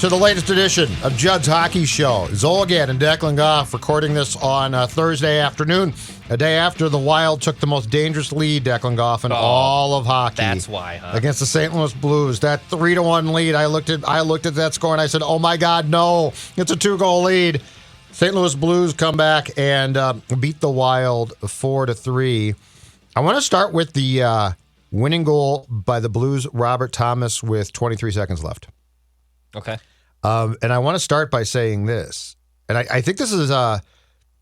to the latest edition of Judd's Hockey Show. Zolgad and Declan Goff recording this on Thursday afternoon, a day after the Wild took the most dangerous lead, Declan Goff, in all of hockey. That's why, huh? Against the St. Louis Blues. That 3-1 lead, I looked at that score and I said, oh my God, no, it's a 2-goal lead. St. Louis Blues come back and beat the Wild 4-3. I want to start with the winning goal by the Blues, Robert Thomas, with 23 seconds left. Okay. And I want to start by saying this. And I think this is I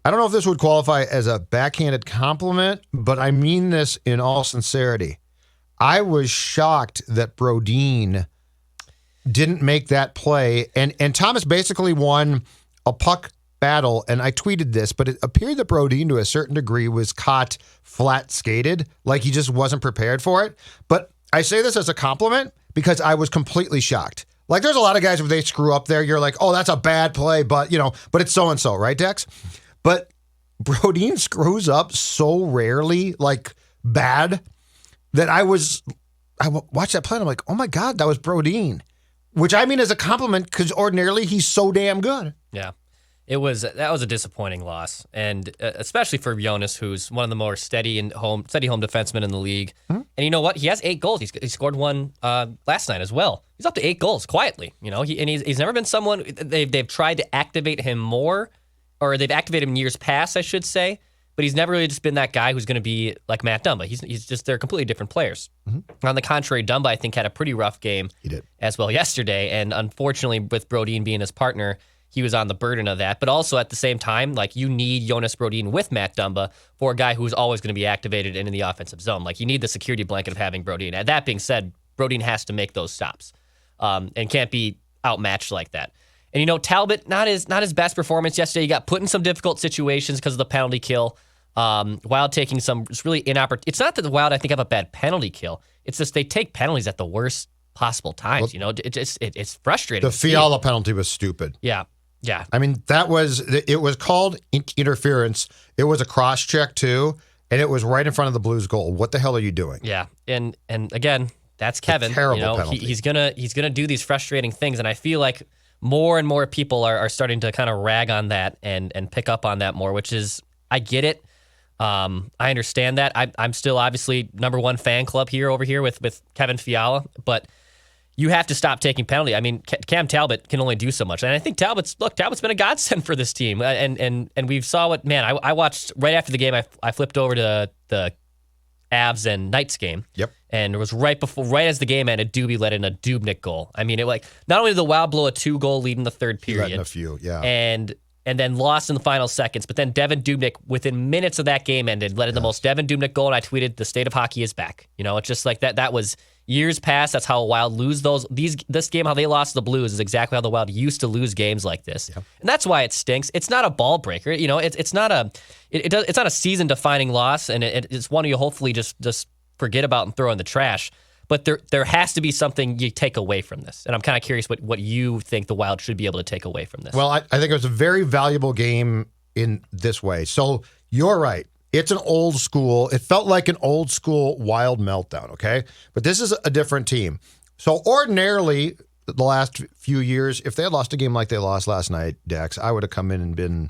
don't know if this would qualify as a backhanded compliment, but I mean this in all sincerity. I was shocked that Brodin didn't make that play. And Thomas basically won a puck battle, and I tweeted this, but it appeared that Brodin, to a certain degree, was caught flat-skated, like he just wasn't prepared for it. But I say this as a compliment because I was completely shocked. Like, there's a lot of guys, if they screw up there, you're like, oh, that's a bad play, but it's so-and-so, right, Dex? But Brodin screws up so rarely, like, bad, that I watched that play, and I'm like, oh, my God, that was Brodin. Which I mean as a compliment, because ordinarily he's so damn good. Yeah. That was a disappointing loss, and especially for Jonas, who's one of the more steady home defensemen in the league. Mm-hmm. And you know what? He has 8 goals. He scored one last night as well. He's up to 8 goals quietly. He's never been someone they've tried to activate him more, or they've activated him years past, I should say. But he's never really just been that guy who's going to be like Matt Dumba. He's just they're completely different players. Mm-hmm. On the contrary, Dumba I think had a pretty rough game. He did as well yesterday, and unfortunately with Brodin being his partner, he was on the burden of that. But also at the same time, like, you need Jonas Brodin with Matt Dumba for a guy who's always going to be activated and in the offensive zone. Like, you need the security blanket of having Brodin. And that being said, Brodin has to make those stops and can't be outmatched like that. And, Talbot, not his best performance yesterday. He got put in some difficult situations because of the penalty kill. Wild taking some really inopportune. It's not that the Wild, I think, have a bad penalty kill. It's just they take penalties at the worst possible times. It's frustrating. The Fiala penalty was stupid. Yeah. Yeah. I mean, it was called interference. It was a cross check too, and it was right in front of the Blues goal. What the hell are you doing? Yeah. And again, that's Kevin. Terrible penalty. He's gonna do these frustrating things, and I feel like more and more people are starting to kind of rag on that and pick up on that more, which is, I get it. I understand that. I'm still obviously #1 fan club over here with Kevin Fiala, but you have to stop taking penalty. I mean, Cam Talbot can only do so much. And I think Talbot's been a godsend for this team. And we saw what, man, I watched right after the game, I flipped over to the Avs and Knights game. Yep. And it was right as the game ended, Doobie let in a Dubnyk goal. I mean, not only did the Wild blow a 2-goal lead in the third period. He let in a few, yeah. And then lost in the final seconds. But then Devin Dubnyk, within minutes of that game ended, let in the most Devin Dubnyk goal, and I tweeted, the state of hockey is back. It's just like that. That was years past. That's how Wild lose this game, how they lost the Blues, is exactly how the Wild used to lose games like this. Yep. And that's why it stinks. It's not a ball breaker. It's not a season-defining loss, and it's one you hopefully just forget about and throw in the trash. But there has to be something you take away from this. And I'm kind of curious what you think the Wild should be able to take away from this. Well, I think it was a very valuable game in this way. So you're right. It's an old school. It felt like an old school Wild meltdown, okay? But this is a different team. So ordinarily, the last few years, if they had lost a game like they lost last night, Dex, I would have come in and been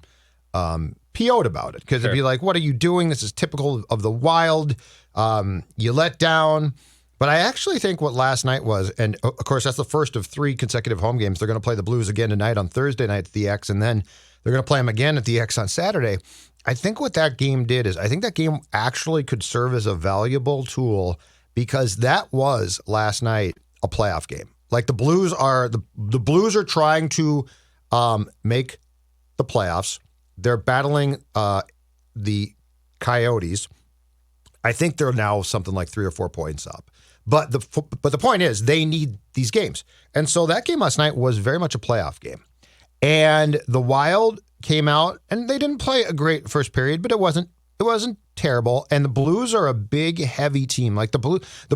PO'd about it. Because It'd be like, what are you doing? This is typical of the Wild. You let down. But I actually think what last night was, and of course that's the first of 3 consecutive home games. They're going to play the Blues again tonight on Thursday night at the X, and then they're going to play them again at the X on Saturday. I think what that game did is I think that game actually could serve as a valuable tool, because that was last night a playoff game. Like, the Blues are trying to make the playoffs. They're battling the Coyotes. I think they're now something like 3 or 4 points up. But the point is, they need these games. And so that game last night was very much a playoff game. And the Wild came out, and they didn't play a great first period, but it wasn't terrible. And the Blues are a big, heavy team. Like, the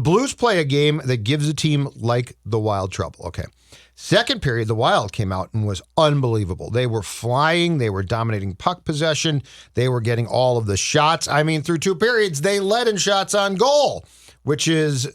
Blues play a game that gives a team like the Wild trouble. Okay. Second period, the Wild came out and was unbelievable. They were flying. They were dominating puck possession. They were getting all of the shots. I mean, through 2 periods, they led in shots on goal, which is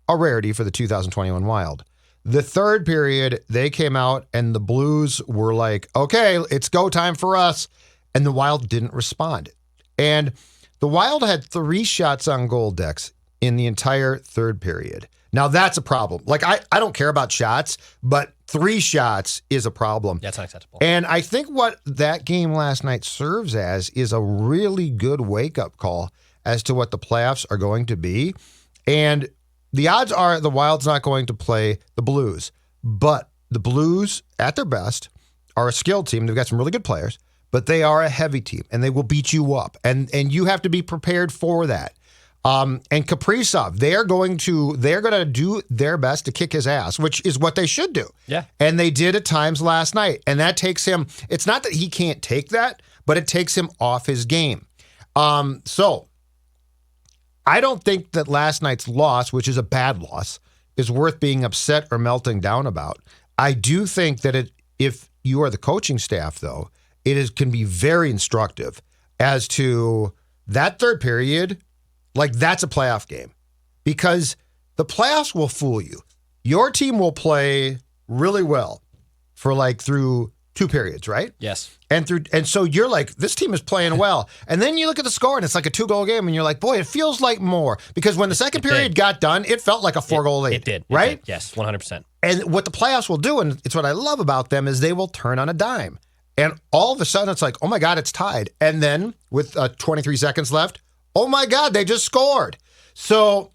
a rarity for the 2021 Wild. The third period, they came out and the Blues were like, okay, it's go time for us. And the Wild didn't respond. And the Wild had 3 shots on goal, Dex, in the entire third period. Now, that's a problem. Like, I don't care about shots, but 3 shots is a problem. That's unacceptable. And I think what that game last night serves as is a really good wake-up call as to what the playoffs are going to be. And the odds are the Wild's not going to play the Blues. But the Blues, at their best, are a skilled team. They've got some really good players, but they are a heavy team, and they will beat you up. And you have to be prepared for that. And Kaprizov, they're going to do their best to kick his ass, which is what they should do. Yeah. And they did at times last night. And that takes him, it's not that he can't take that, but it takes him off his game. So I don't think that last night's loss, which is a bad loss, is worth being upset or melting down about. I do think that if you are the coaching staff, though, can be very instructive as to that third period. Like, that's a playoff game because the playoffs will fool you. Your team will play really well for through 2 periods, right? Yes. And so you're like, this team is playing well. And then you look at the score and it's like a 2-goal game and you're like, boy, it feels like more. Because when the second period got done, it felt like a 4-goal lead. It did. Right? Yes, 100%. And what the playoffs will do, and it's what I love about them, is they will turn on a dime. And all of a sudden it's like, oh my God, it's tied. And then with 23 seconds left, oh my God, they just scored. So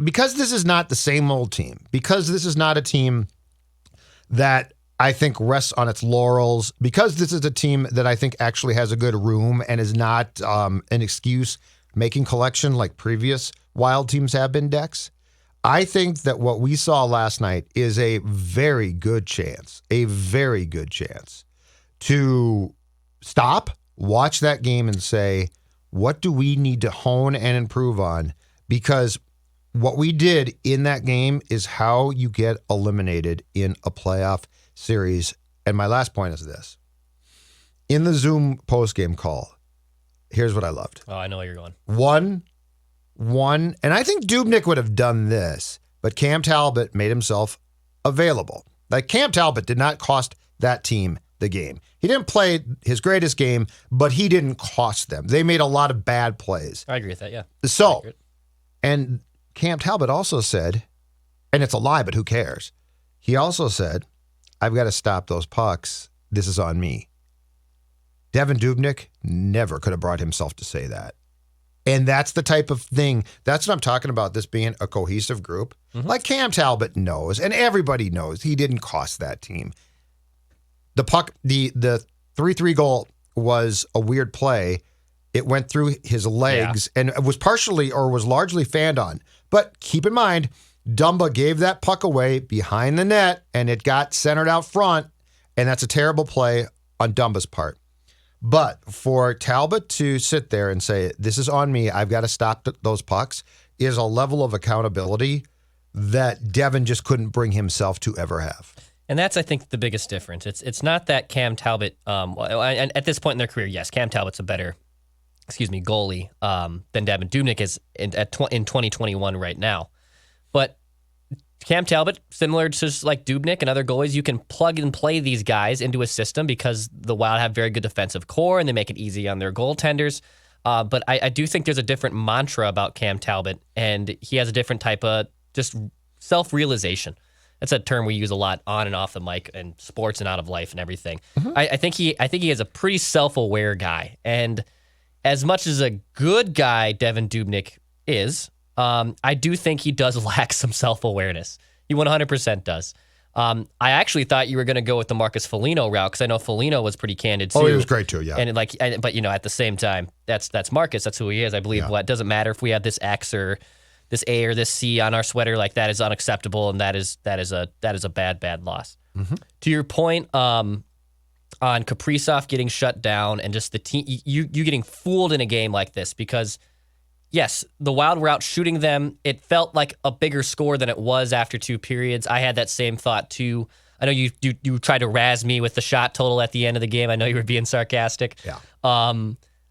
because this is not the same old team, because this is not a team that I think rests on its laurels, because this is a team that I think actually has a good room and is not an excuse-making collection like previous Wild teams have been, Dex, I think that what we saw last night is a very good chance to stop, watch that game and say, what do we need to hone and improve on? Because what we did in that game is how you get eliminated in a playoff series. And my last point is this. In the Zoom postgame call, here's what I loved. Oh, I know where you're going. One, and I think Dubnyk would have done this, but Cam Talbot made himself available. Like, Cam Talbot did not cost that team the game. He didn't play his greatest game, but he didn't cost them. They made a lot of bad plays. I agree with that, yeah. So, and Cam Talbot also said, and it's a lie, but who cares? He also said, I've got to stop those pucks. This is on me. Devin Dubnyk never could have brought himself to say that. And that's the type of thing, that's what I'm talking about, this being a cohesive group. Mm-hmm. Like Cam Talbot knows, and everybody knows, he didn't cost that team. The puck, the 3-3 goal was a weird play. It went through his legs and it was partially or was largely fanned on. But keep in mind, Dumba gave that puck away behind the net and it got centered out front. And that's a terrible play on Dumba's part. But for Talbot to sit there and say, this is on me, I've got to stop those pucks, is a level of accountability that Devin just couldn't bring himself to ever have. And that's, I think, the biggest difference. It's not that Cam Talbot, and at this point in their career, yes, Cam Talbot's a better, goalie than Devin Dubnyk is in 2021 right now. But Cam Talbot, similar to like Dubnyk and other goalies, you can plug and play these guys into a system because the Wild have very good defensive core and they make it easy on their goaltenders. But I do think there's a different mantra about Cam Talbot, and he has a different type of just self-realization. That's a term we use a lot on and off the mic and sports and out of life and everything. Mm-hmm. I think he is a pretty self-aware guy. And as much as a good guy Devin Dubnyk is, I do think he does lack some self-awareness. He 100% does. I actually thought you were going to go with the Marcus Foligno route because I know Foligno was pretty candid too. Oh, he was great too, yeah. But at the same time, that's Marcus. That's who he is. I believe. Yeah. What doesn't matter if we have this X or this A or this C on our sweater, like that is unacceptable, and that is a bad loss. Mm-hmm. To your point, on Kaprizov getting shut down and just the team, you getting fooled in a game like this because, yes, the Wild were out shooting them. It felt like a bigger score than it was after 2 periods. I had that same thought too. I know you tried to razz me with the shot total at the end of the game. I know you were being sarcastic. Yeah.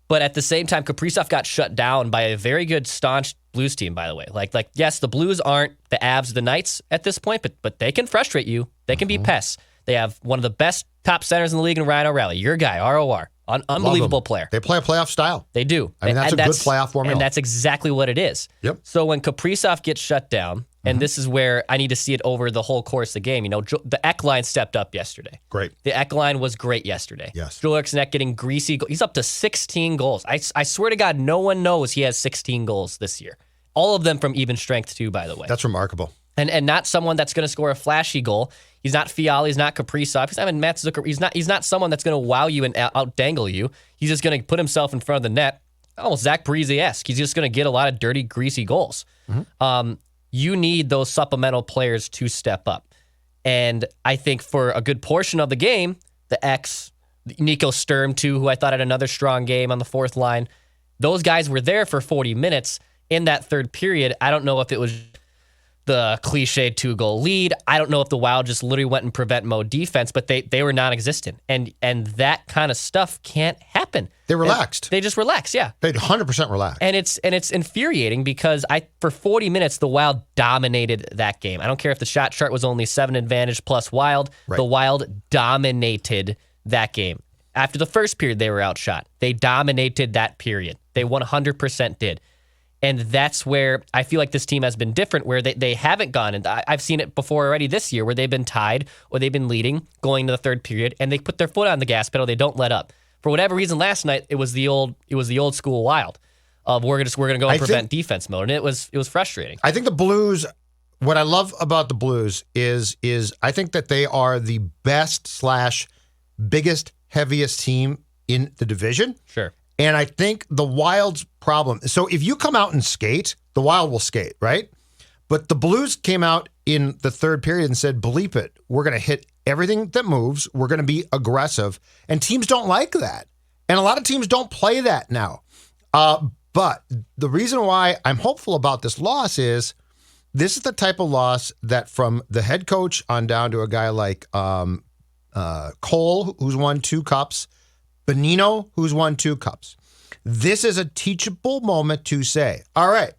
But at the same time, Kaprizov got shut down by a very good, staunch Blues team, by the way. Like yes, the Blues aren't the Avs, the Knights at this point, but they can frustrate you. They can be pests. They have one of the best top centers in the league in Ryan O'Reilly. Your guy, ROR. Unbelievable player. They play a playoff style. They do. I mean, that's a good playoff formula. And that's exactly what it is. Yep. So when Kaprizov gets shut down, and this is where I need to see it over the whole course of the game. The Eck line stepped up yesterday. Great. The Eck line was great yesterday. Yes. Joel Eriksson Ek getting greasy. He's up to 16 goals. I swear to God, no one knows he has 16 goals this year. All of them from even strength too, by the way. That's remarkable. And not someone that's going to score a flashy goal. He's not Fiala. He's not Kaprizov. He's not even Matt Zucker. He's not someone that's going to wow you and outdangle you. He's just going to put himself in front of the net. Almost Zach Parise-esque. He's just going to get a lot of dirty, greasy goals. You need those supplemental players to step up. And I think for a good portion of the game, the X, Nico Sturm too, who I thought had another strong game on the fourth line, those guys were there for 40 minutes in that third period. I don't know if it was the cliche 2-goal lead. I don't know if the Wild just literally went in prevent mode defense, but they were non-existent. And that kind of stuff can't happen. They relaxed. They just relax, yeah. They 100% relaxed. And it's infuriating because for 40 minutes, the Wild dominated that game. I don't care if the shot chart was only 7 advantage plus Wild. Right. The Wild dominated that game. After the first period, they were outshot. They dominated that period. They 100% did. And that's where I feel like this team has been different, where they haven't gone. And I've seen it before already this year, where they've been tied or they've been leading going to the third period, and they put their foot on the gas pedal. They don't let up. For whatever reason, last night it was the old school Wild of we're gonna go and prevent defense mode, and it was frustrating. I think the Blues. What I love about the Blues is I think that they are the best / biggest, heaviest team in the division. Sure. And I think the Wild's problem, so if you come out and skate, the Wild will skate, right? But the Blues came out in the third period and said, bleep it, we're going to hit everything that moves, we're going to be aggressive, and teams don't like that. And a lot of teams don't play that now. But the reason why I'm hopeful about this loss is this is the type of loss that from the head coach on down to a guy like Cole, who's won 2 cups, Bonino, who's won 2 cups. This is a teachable moment to say, all right,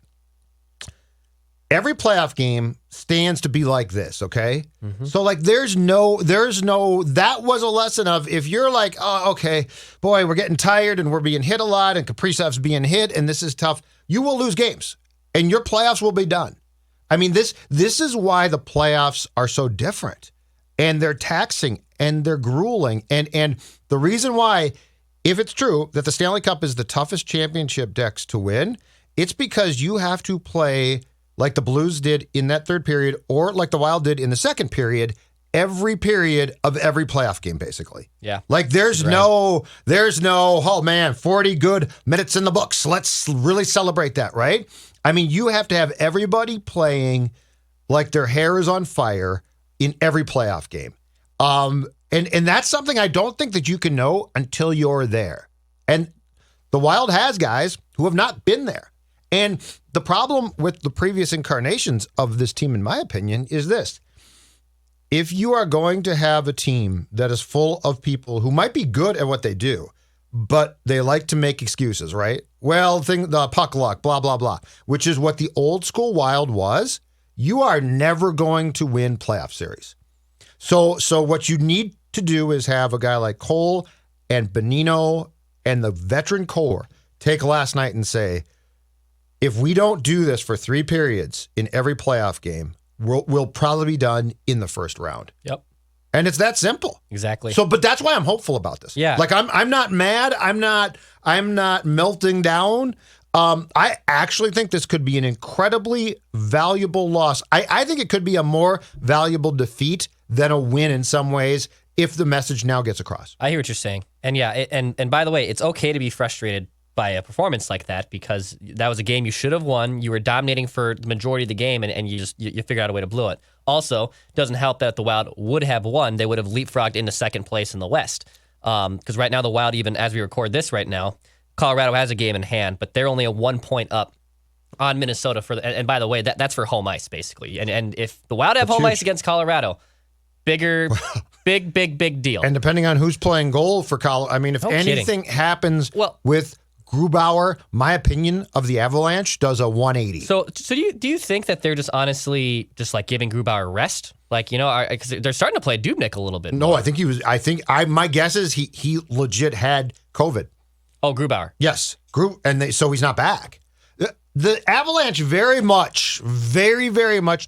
every playoff game stands to be like this, okay? So like there's no, that was a lesson of if you're like, oh, okay, boy, we're getting tired and we're being hit a lot and Kaprizov's being hit and this is tough, you will lose games and your playoffs will be done. I mean, this is why the playoffs are so different and they're taxing and they're grueling. And the reason why, if it's true that the Stanley Cup is the toughest championship decks to win, it's because you have to play like the Blues did in that third period or like the Wild did in the second period, every period of every playoff game, basically. Yeah. Like there's no, oh man, 40 good minutes in the books. Let's really celebrate that, right? I mean, you have to have everybody playing like their hair is on fire in every playoff game. And that's something I don't think that you can know until you're there. And the Wild has guys who have not been there. And the problem with the previous incarnations of this team, in my opinion, is this. If you are going to have a team that is full of people who might be good at what they do, but they like to make excuses, right? Well, the puck luck, blah, blah, blah, which is what the old school Wild was, you are never going to win playoff series. So what you need to do is have a guy like Cole and Bonino and the veteran core take last night and say, if we don't do this for 3 periods in every playoff game, we'll probably be done in the first round. Yep. And it's that simple. Exactly. So, but that's why I'm hopeful about this. Yeah. Like I'm not mad. I'm not melting down. I actually think this could be an incredibly valuable loss. I think it could be a more valuable defeat than a win in some ways if the message now gets across. I hear what you're saying. And yeah, and by the way, it's okay to be frustrated by a performance like that because that was a game you should have won. You were dominating for the majority of the game and you figured out a way to blow it. Also, doesn't help that the Wild would have won. They would have leapfrogged into second place in the West. Because right now the Wild, even as we record this right now, Colorado has a game in hand, but they're only a 1 point up on Minnesota and by the way, that's for home ice basically. And if the Wild have home ice against Colorado, big deal. And depending on who's playing goal for Colorado, I mean, if anything happens with Grubauer, my opinion of the Avalanche, does a 180. So do you think that they're just honestly just like giving Grubauer rest? Like, because they're starting to play Dubnyk a little bit No, more. I think he was. My guess is he legit had COVID. Oh, Grubauer. Yes, so he's not back. The Avalanche very much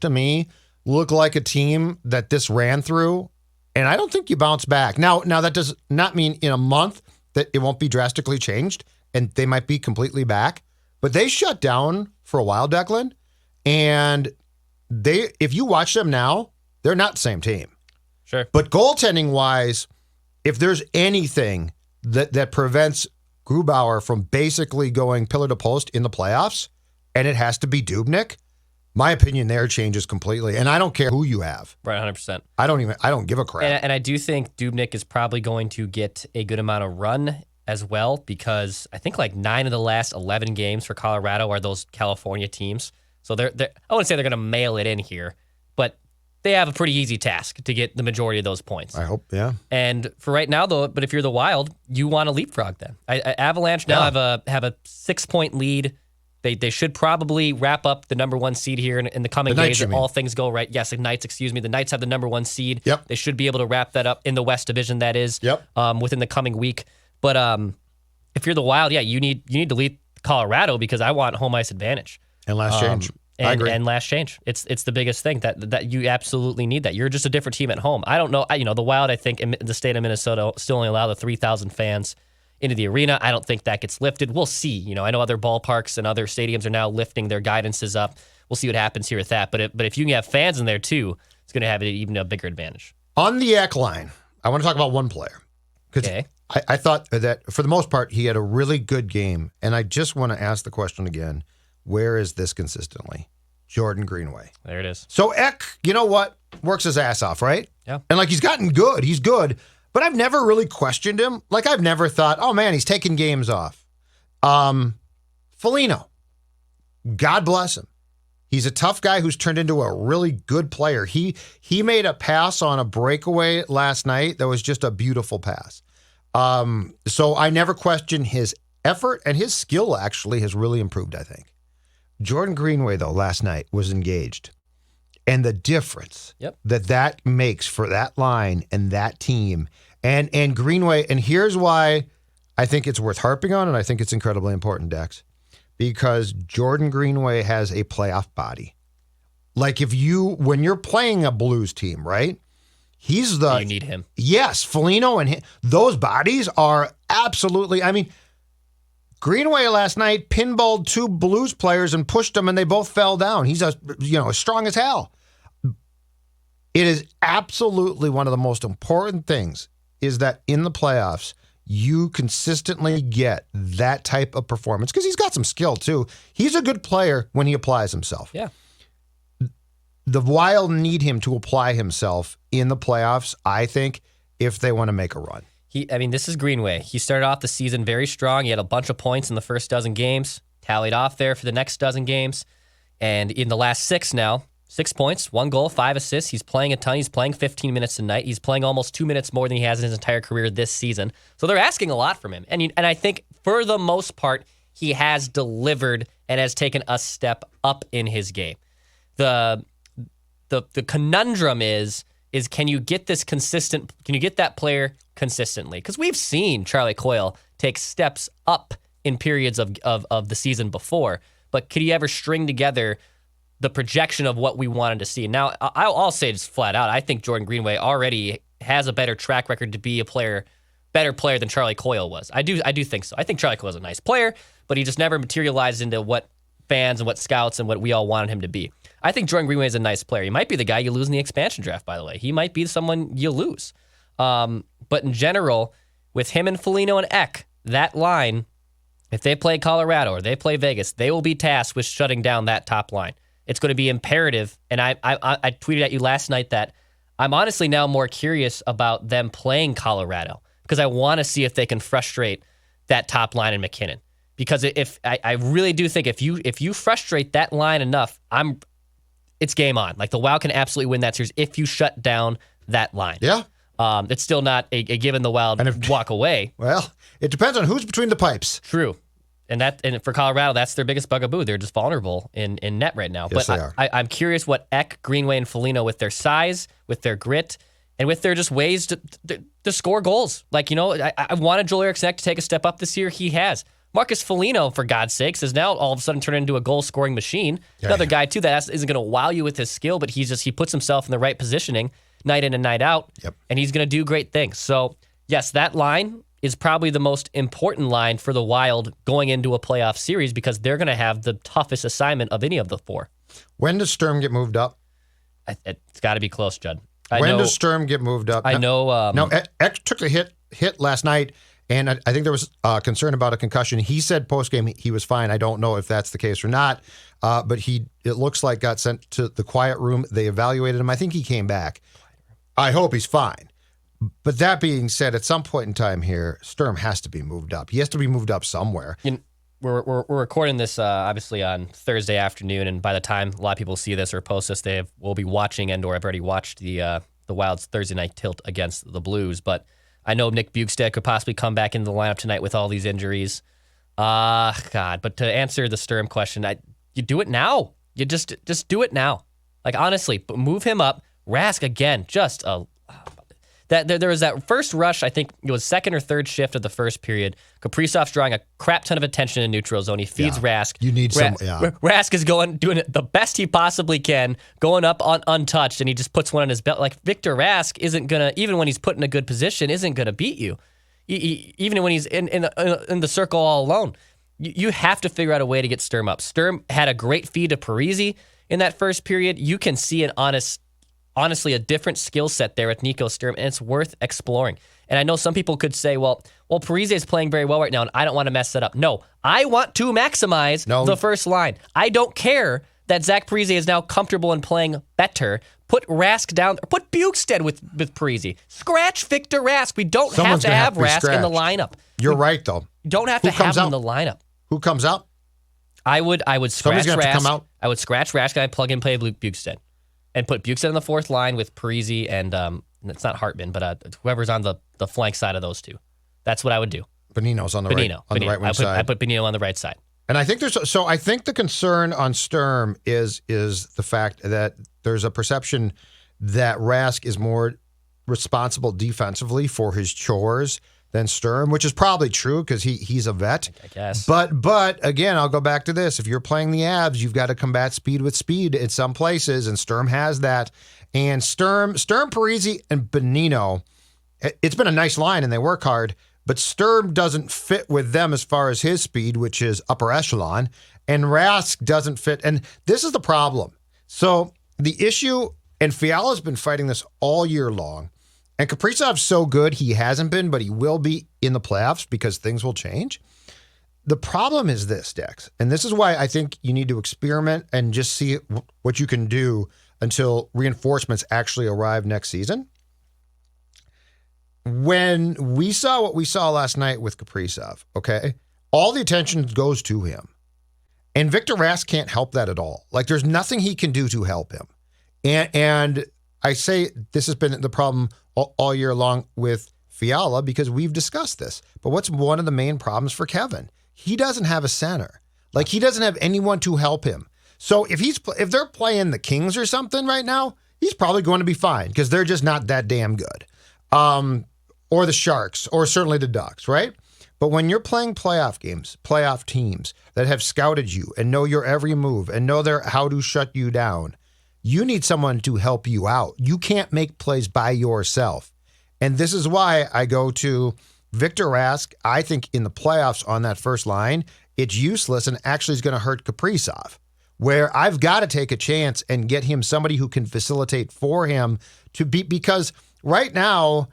to me look like a team that this ran through, and I don't think you bounce back. Now that does not mean in a month that it won't be drastically changed, and they might be completely back. But they shut down for a while, Declan, and if you watch them now, they're not the same team. Sure. But goaltending wise, if there's anything that prevents Grubauer from basically going pillar to post in the playoffs, and it has to be Dubnyk, my opinion there changes completely. And I don't care who you have. Right, 100%. I don't give a crap. And I do think Dubnyk is probably going to get a good amount of run as well, because I think like 9 of the last 11 games for Colorado are those California teams. So I wouldn't say they're going to mail it in here, but they have a pretty easy task to get the majority of those points. I hope, yeah. And for right now, though, but if you're the Wild, you want to leapfrog them. Avalanche now have a 6-point lead. They should probably wrap up the number 1 seed here in the coming days if all things go right. Yes, the Knights, excuse me. The Knights have the number 1 seed. Yep. They should be able to wrap that up in the West Division, that is, within the coming week. But if you're the Wild, yeah, you need to lead Colorado, because I want home ice advantage. And last change. I agree. And last change. It's the biggest thing that you absolutely need that. You're just a different team at home. I don't know. The Wild, I think, in the state of Minnesota still only allow the 3,000 fans into the arena. I don't think that gets lifted. We'll see. I know other ballparks and other stadiums are now lifting their guidances up. We'll see what happens here with that. But if you can have fans in there too, it's going to have even a bigger advantage. On the Eck line, I want to talk about one player. Okay. I thought that for the most part, he had a really good game. And I just want to ask the question again, where is this consistently? Jordan Greenway. There it is. So Eck, you know what? Works his ass off, right? Yeah. And he's gotten good. He's good. But I've never really questioned him. I've never thought, oh man, he's taking games off. Foligno, God bless him. He's a tough guy who's turned into a really good player. He made a pass on a breakaway last night that was just a beautiful pass. So I never questioned his effort, and his skill actually has really improved, I think. Jordan Greenway, though, last night was engaged. And the difference that makes for that line and that team and Greenway, and here's why I think it's worth harping on, and I think it's incredibly important, Dex, because Jordan Greenway has a playoff body. When you're playing a Blues team, right? You need him. Yes, Foligno and him, those bodies are absolutely, Greenway last night pinballed 2 Blues players and pushed them, and they both fell down. He's as strong as hell. It is absolutely one of the most important things is that in the playoffs, you consistently get that type of performance, because he's got some skill too. He's a good player when he applies himself. Yeah. The Wild need him to apply himself in the playoffs, I think, if they want to make a run. This is Greenway. He started off the season very strong. He had a bunch of points in the first dozen games, tallied off there for the next dozen games. And in the last 6 now, 6 points, 1 goal, 5 assists. He's playing a ton. He's playing 15 minutes a night. He's playing almost 2 minutes more than he has in his entire career this season. So they're asking a lot from him. And I think for the most part, he has delivered and has taken a step up in his game. The conundrum is can you get that player consistently? Because we've seen Charlie Coyle take steps up in periods of the season before, but could he ever string together the projection of what we wanted to see? Now, I'll say just flat out, I think Jordan Greenway already has a better track record to be better player than Charlie Coyle was. I do think so. I think Charlie Coyle's a nice player, but he just never materialized into what fans and what scouts and what we all wanted him to be. I think Jordan Greenway is a nice player. He might be the guy you lose in the expansion draft, by the way. He might be someone you lose. But in general, with him and Foligno and Eck, that line, if they play Colorado or they play Vegas, they will be tasked with shutting down that top line. It's going to be imperative. And I tweeted at you last night that I'm honestly now more curious about them playing Colorado, because I want to see if they can frustrate that top line in McKinnon. Because I really do think if you frustrate that line enough, it's game on. The Wild can absolutely win that series if you shut down that line. Yeah. It's still not a given the Wild walk away. Well, it depends on who's between the pipes. True. And for Colorado, that's their biggest bugaboo. They're just vulnerable in net right now. Yes, but they are. I'm curious what Eck, Greenway, and Foligno, with their size, with their grit, and with their just ways to score goals. Like, I wanted Joel Eriksson to take a step up this year. He has. Marcus Foligno, for God's sakes, is now all of a sudden turned into a goal-scoring machine. Another guy, too, that isn't going to wow you with his skill, but he puts himself in the right positioning night in and night out, and he's going to do great things. So, yes, that line is probably the most important line for the Wild going into a playoff series because they're going to have the toughest assignment of any of the four. When does Sturm get moved up? It's got to be close, Judd. When does Sturm get moved up? I know. No, Eck took a hit last night, and I think there was concern about a concussion. He said post-game he was fine. I don't know if that's the case or not, but it looks like got sent to the quiet room. They evaluated him. I think he came back. I hope he's fine. But that being said, at some point in time here, Sturm has to be moved up. He has to be moved up somewhere. We're recording this obviously on Thursday afternoon, and by the time a lot of people see this or post this, will be watching and/or have already watched the Wild's Thursday night tilt against the Blues. But I know Nick Bjugstad could possibly come back into the lineup tonight with all these injuries. God! But to answer the Sturm question, you do it now. You just do it now. Like honestly, move him up. Rask again, just a. There was that first rush, I think it was second or third shift of the first period. Kaprizov's drawing a crap ton of attention in neutral zone. He feeds Rask. You need Rask is doing it the best he possibly can, going up untouched, and he just puts one on his belt. Like Victor Rask isn't gonna, even when he's put in a good position, isn't gonna beat you. Even when he's in the circle all alone. You have to figure out a way to get Sturm up. Sturm had a great feed to Parise in that first period. You can see honestly, a different skill set there with Nico Sturm, and it's worth exploring. And I know some people could say, well, Parise is playing very well right now, and I don't want to mess that up. No, I want to maximize the first line. I don't care that Zach Parise is now comfortable in playing better. Put Rask down, or put Bjugstad with Parise. Scratch Victor Rask. We don't have to have Rask in the lineup. You're right, though. You don't have to have him in the lineup. Who comes out? I would scratch Somebody's Rask. Come out. I would scratch Rask and I'd plug and play Bjugstad. And put Bjugstad on the fourth line with Parise and it's not Hartman, but whoever's on the flank side of those two. That's what I would do. Bonino's on the right wing side. I put Bonino on the right side. And I think I think the concern on Sturm is the fact that there's a perception that Rask is more responsible defensively for his chores than Sturm, which is probably true because he's a vet. I guess. But again, I'll go back to this. If you're playing the Avs, you've got to combat speed with speed in some places, and Sturm has that. And Sturm, Parise, and Bonino, it's been a nice line, and they work hard, but Sturm doesn't fit with them as far as his speed, which is upper echelon, and Rask doesn't fit. And this is the problem. So the issue, and Fiala's been fighting this all year long, and Kaprizov's so good, he hasn't been, but he will be in the playoffs because things will change. The problem is this, Dex, and this is why I think you need to experiment and just see what you can do until reinforcements actually arrive next season. When we saw what we saw last night with Kaprizov, okay, all the attention goes to him. And Victor Rask can't help that at all. Like, there's nothing he can do to help him. And I say this has been the problem all year long with Fiala because we've discussed this. But what's one of the main problems for Kevin? He doesn't have a center. Like, he doesn't have anyone to help him. So if they're playing the Kings or something right now, he's probably going to be fine because they're just not that damn good. Or the Sharks, or certainly the Ducks, right? But when you're playing playoff games, playoff teams that have scouted you and know your every move and know how to shut you down, you need someone to help you out. You can't make plays by yourself. And this is why I go to Victor Rask. I think in the playoffs on that first line, it's useless and actually is going to hurt Kaprizov, where I've got to take a chance and get him somebody who can facilitate for him to be, because right now,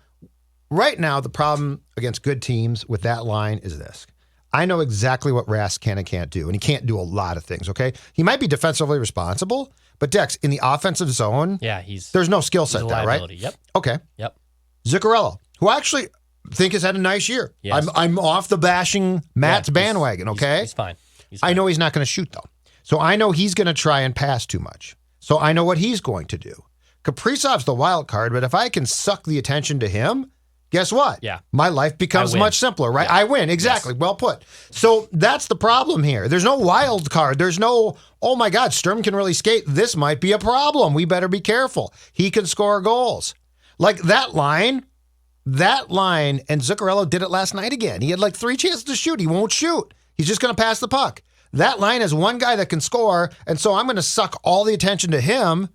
the problem against good teams with that line is this. I know exactly what Rask can and can't do, and he can't do a lot of things, okay? He might be defensively responsible, but Dex, in the offensive zone, there's no skill set there, right? Yep. Okay. Yep. Zuccarello, who I actually think has had a nice year. Yes. I'm off the bashing Matt's bandwagon, okay? He's fine. I know he's not going to shoot, though. So I know he's going to try and pass too much. So I know what he's going to do. Kaprizov's the wild card, but if I can suck the attention to him, guess what? Yeah. My life becomes I win. much simpler, right? I win. Exactly. Yes. Well put. So that's the problem here. There's no wild card. There's no, oh my God, Sturm can really skate. This might be a problem. We better be careful. He can score goals. Like that line, and Zuccarello did it last night again. He had like 3 chances to shoot. He won't shoot. He's just going to pass the puck. That line is one guy that can score, and so I'm going to suck all the attention to him.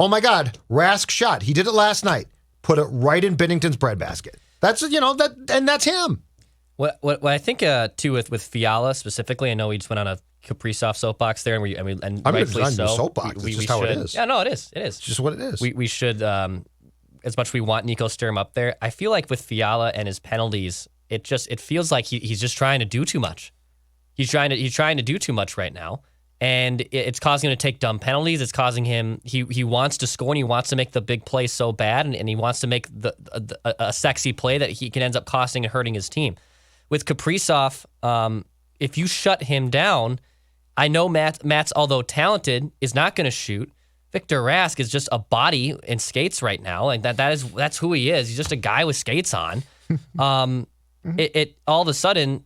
Oh my God, Rask shot. He did it last night. Put it right in Binnington's breadbasket. That's that's him. What I think too with Fiala specifically, I know we just went on a Kaprizov soapbox there, and rightfully so. Soapbox. It's just how it is. Yeah, no, it is. It is. It's just what it is. We should, as much as we want Nico Sturm up there, I feel like with Fiala and his penalties, it feels like he's just trying to do too much. He's trying to do too much right now, and it's causing him to take dumb penalties. It's causing him. He wants to score and he wants to make the big play so bad, and he wants to make a sexy play that he can end up costing and hurting his team. With Kaprizov, if you shut him down, I know Matt's although talented is not going to shoot. Victor Rask is just a body in skates right now, and that's who he is. He's just a guy with skates on. It all of a sudden,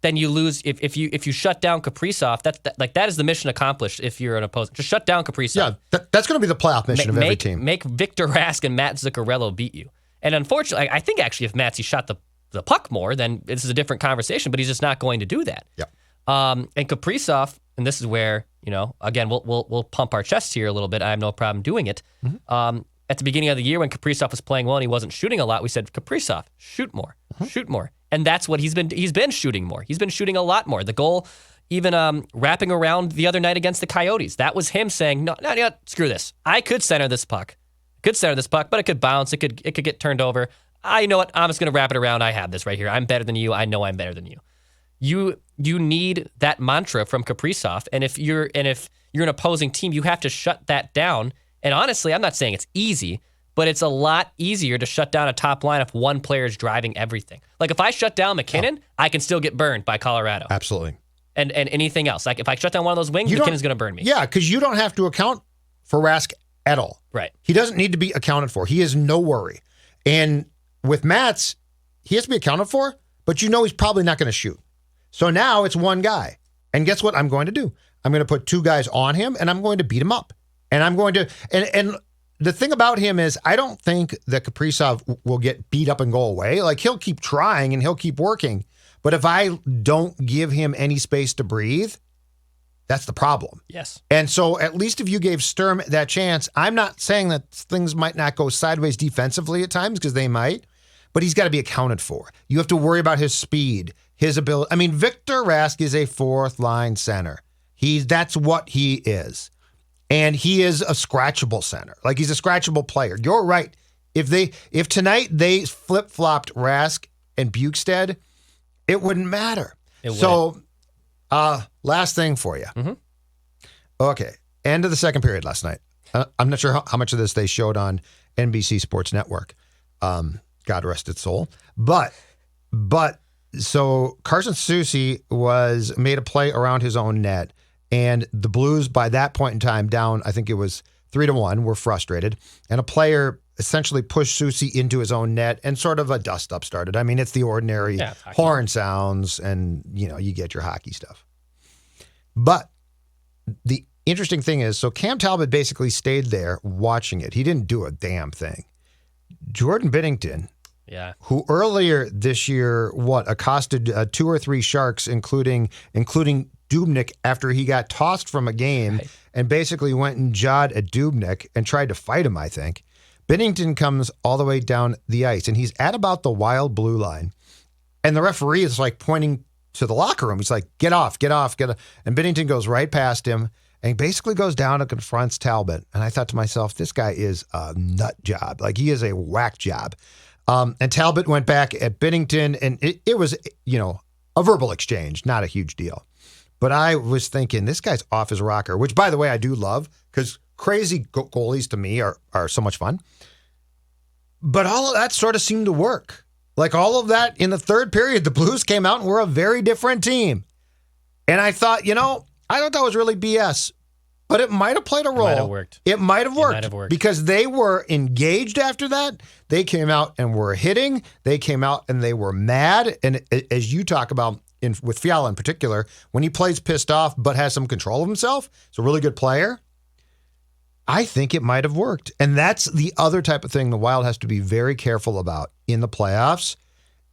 then you lose if you shut down Kaprizov. That is the mission accomplished. If you're an opponent, just shut down Kaprizov. Yeah, that's going to be the playoff mission of every team. Make Victor Rask and Matt Zuccarello beat you. And unfortunately, I think actually if Mattsy shot the puck more, then this is a different conversation. But he's just not going to do that. Yeah. And Kaprizov, and this is where again we'll pump our chests here a little bit. I have no problem doing it. Mm-hmm. At the beginning of the year when Kaprizov was playing well and he wasn't shooting a lot, we said, Kaprizov, shoot more, shoot more. And that's what he's been shooting more. He's been shooting a lot more. The goal, even wrapping around the other night against the Coyotes, that was him saying, no, screw this. I could center this puck. But it could bounce. It could get turned over. I know what, I'm just going to wrap it around. I have this right here. I'm better than you. I know I'm better than you. You need that mantra from Kaprizov. And if you're an opposing team, you have to shut that down. And honestly, I'm not saying it's easy, but it's a lot easier to shut down a top line if one player is driving everything. Like if I shut down McKinnon, I can still get burned by Colorado. Absolutely. And anything else. Like if I shut down one of those wings, McKinnon's going to burn me. Yeah, because you don't have to account for Rask at all. Right. He doesn't need to be accounted for. He is no worry. And with Matts, he has to be accounted for, but he's probably not going to shoot. So now it's one guy. And guess what I'm going to do? I'm going to put 2 guys on him, and I'm going to beat him up. And I'm going to and the thing about him is I don't think that Kaprizov will get beat up and go away. Like he'll keep trying and he'll keep working. But if I don't give him any space to breathe, that's the problem. Yes. And so at least if you gave Sturm that chance, I'm not saying that things might not go sideways defensively at times because they might, but he's got to be accounted for. You have to worry about his speed, his ability. I mean, Victor Rask is a 4th line center. That's what he is. And he is a scratchable center. Like he's a scratchable player. You're right. If tonight they flip-flopped Rask and Bukestad, it wouldn't matter. So, last thing for you. Mm-hmm. Okay. End of the second period last night. I'm not sure how much of this they showed on NBC Sports Network. God rest its soul. But so Carson Soucy made a play around his own net. And the Blues, by that point in time, down, I think it was 3-1, were frustrated. And a player essentially pushed Soucy into his own net and sort of a dust-up started. I mean, it's the ordinary horn sounds and, you get your hockey stuff. But the interesting thing is, so Cam Talbot basically stayed there watching it. He didn't do a damn thing. Jordan Binnington, who earlier this year, accosted 2 or 3 Sharks, including Dubnyk after he got tossed from a game and basically went and jawed at Dubnyk and tried to fight him, I think. Binnington comes all the way down the ice, and he's at about the wild blue line. And the referee is like pointing to the locker room. He's like, get off, get off, get off. And Binnington goes right past him and basically goes down and confronts Talbot. And I thought to myself, this guy is a nut job. Like he is a whack job. And Talbot went back at Binnington, and it was, a verbal exchange, not a huge deal. But I was thinking, this guy's off his rocker, which, by the way, I do love because crazy goalies to me are so much fun. But all of that sort of seemed to work. Like all of that in the third period, the Blues came out and were a very different team. And I thought, I thought that was really BS. But it might have played a role. might have worked. It might have worked. might have worked. Because they were engaged after that. They came out and were hitting. They came out and they were mad. And as you talk about with Fiala in particular, when he plays pissed off but has some control of himself, he's a really good player. I think it might have worked. And that's the other type of thing the Wild has to be very careful about in the playoffs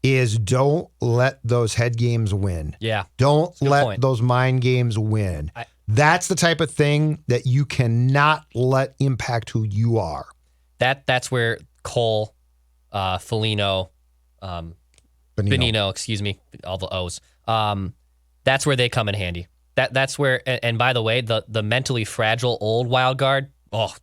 is don't let those head games win. Yeah. Don't let point. those mind games win. That's the type of thing that you cannot let impact who you are. That's where Cole, Foligno, Benino, excuse me, all the O's. That's where they come in handy. That's where, and by the way, the mentally fragile old Wild guard,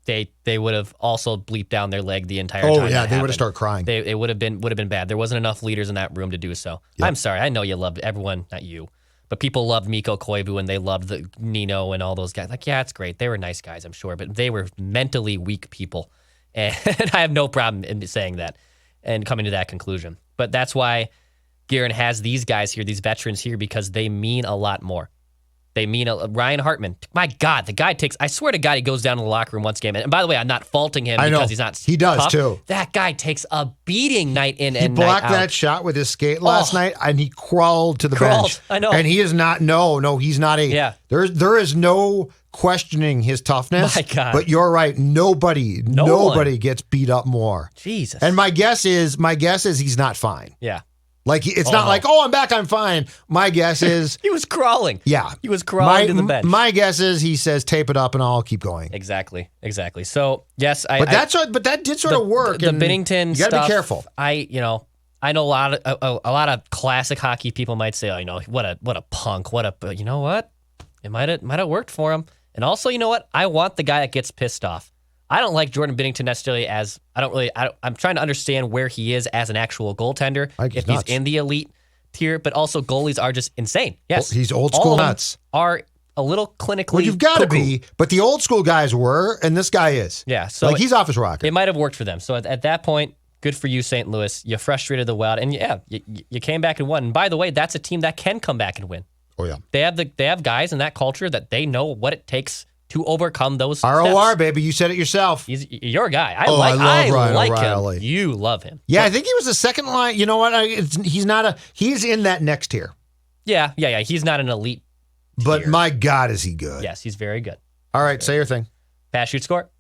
they would have also bleeped down their leg the entire time. Oh yeah, they would have started crying. It would have been bad. There wasn't enough leaders in that room to do so. Yep. I'm sorry. I know you loved everyone, not you, but people loved Mikko Koivu and they loved the Nino and all those guys. Like, yeah, it's great. They were nice guys, I'm sure, but they were mentally weak people, and I have no problem in saying that and coming to that conclusion. But that's why Guerin has these guys here, these veterans here, because they mean a lot more. They mean Ryan Hartman. My God, the guy takes. I swear to God, he goes down to the locker room once game. And by the way, I'm not faulting him because he's not. He does tough. too. That guy takes a beating night in and night out. He blocked that shot with his skate last night, and he crawled to the bench. I know. And he is not. No, he's not a. Yeah. There is no questioning his toughness. My God. But you're right. Nobody gets beat up more. Jesus. And my guess is he's not fine. Yeah. Like, it's not like, I'm back, I'm fine. My guess is... he was crawling. Yeah. He was crawling to the bench. My guess is he says, tape it up and I'll keep going. Exactly. So, yes. But that did sort of work. The Binnington stuff. You got to be careful. I know a lot of classic hockey people might say, what a punk. You know what? It might have worked for him. And also, you know what? I want the guy that gets pissed off. I don't like Jordan Binnington necessarily I'm trying to understand where he is as an actual goaltender. If he's in the elite tier, but also goalies are just insane. Yes. He's old school nuts. Are a little clinically. Well, you've got to be, but the old school guys were, and this guy is. Yeah. So he's off his rocker. It might have worked for them. So at that point, good for you, St. Louis. You frustrated the Wild, and you came back and won. And by the way, that's a team that can come back and win. Oh yeah. They have guys in that culture that they know what it takes to overcome those ROR, steps. Baby. You said it yourself. He's your guy. I love Ryan like O'Reilly. him. You love him. Yeah, I think he was the second line. You know what? He's in that next tier. Yeah. He's not an elite But tier. my God, is he good. Yes, he's very good. All right, say your thing. Pass, shoot, score.